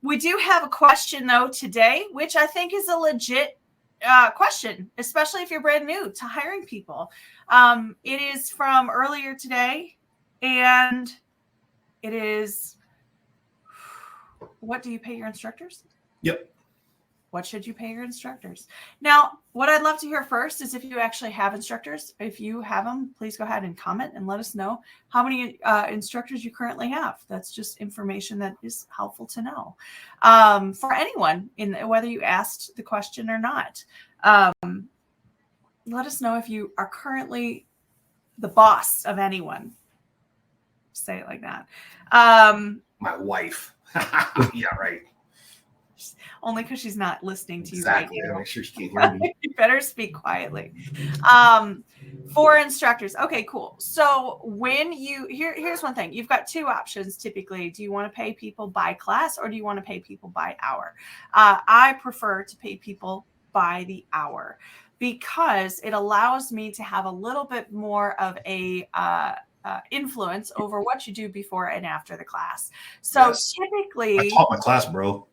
We do have a question though today, which I think is a legit question, especially if you're brand new to hiring people. It is from earlier today, and it is, what do you pay your instructors? Yep. What should you pay your instructors? Now, what I'd love to hear first is if you actually have instructors. If you have them, please go ahead and comment and let us know how many instructors you currently have. That's just information that is helpful to know for anyone, whether you asked the question or not. Let us know if you are currently the boss of anyone. Say it like that. My wife. Yeah, right. Only because she's not listening to you exactly. right now. Make sure she can't hear me. You better speak quietly. For instructors. Okay, cool. So when here's one thing. You've got two options typically. Do you want to pay people by class or do you want to pay people by hour? I prefer to pay people by the hour because it allows me to have a little bit more of a influence over what you do before and after the class. So typically, I taught my class, bro.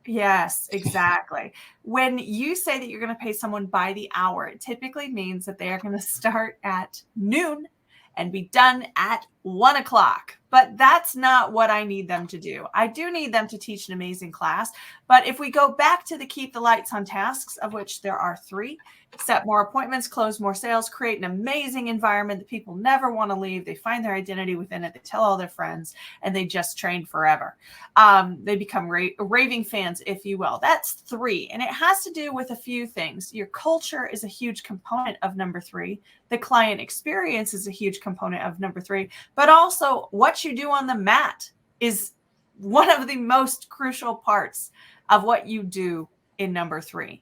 Yes, exactly. When you say that you're going to pay someone by the hour, it typically means that they are going to start at noon and be done at 1 o'clock. But that's not what I need them to do. I do need them to teach an amazing class. But if we go back to the keep the lights on tasks, of which there are 3, set more appointments, close more sales, create an amazing environment that people never want to leave. They find their identity within it. They tell all their friends, and they just train forever. They become raving fans, if you will. That's 3. And it has to do with a few things. Your culture is a huge component of number 3. The client experience is a huge component of number 3. But also what you do on the mat is one of the most crucial parts of what you do in number 3.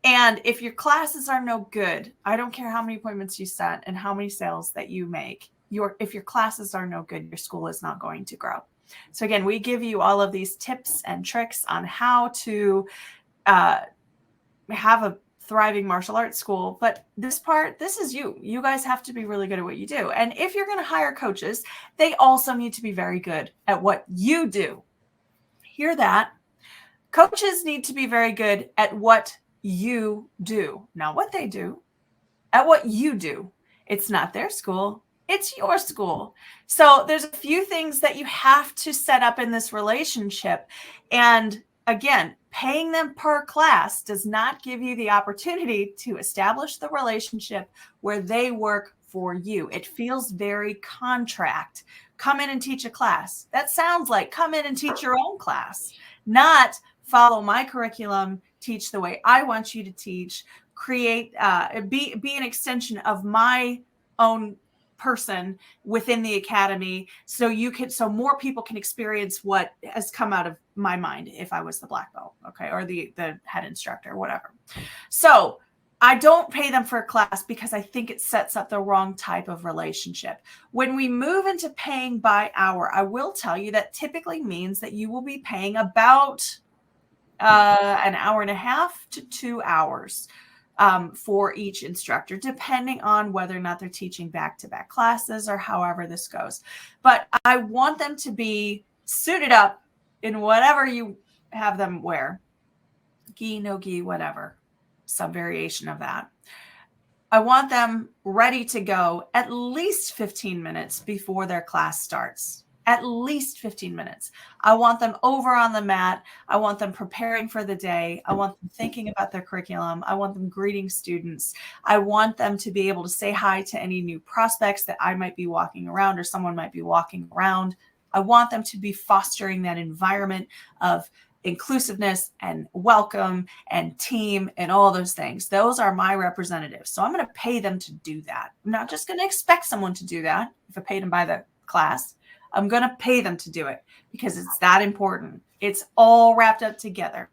And if your classes are no good, I don't care how many appointments you set and how many sales that you make, if your classes are no good, your school is not going to grow. So again, we give you all of these tips and tricks on how to have a thriving martial arts school. But this is you. You guys have to be really good at what you do. And if you're going to hire coaches, they also need to be very good at what you do. Hear that? Coaches need to be very good at what you do, not what they do, at what you do. It's not their school, it's your school. So there's a few things that you have to set up in this relationship. And again, paying them per class does not give you the opportunity to establish the relationship where they work for you. It feels very contract. Come in and teach a class. That sounds like come in and teach your own class, not follow my curriculum, teach the way I want you to teach, create, be an extension of my own person within the academy, so more people can experience what has come out of my mind if I was the black belt, okay, or the head instructor, whatever. So I don't pay them for a class because I think it sets up the wrong type of relationship. When we move into paying by hour, I will tell you that typically means that you will be paying about an hour and a half to 2 hours for each instructor, depending on whether or not they're teaching back-to-back classes or however this goes. But I want them to be suited up in whatever you have them wear. Gi, no gi, whatever. Some variation of that. I want them ready to go at least 15 minutes before their class starts. At least 15 minutes. I want them over on the mat. I want them preparing for the day. I want them thinking about their curriculum. I want them greeting students. I want them to be able to say hi to any new prospects that I might be walking around or someone might be walking around. I want them to be fostering that environment of inclusiveness and welcome and team and all those things. Those are my representatives. So I'm going to pay them to do that. I'm not just going to expect someone to do that if I paid them by the class. I'm going to pay them to do it because it's that important. It's all wrapped up together.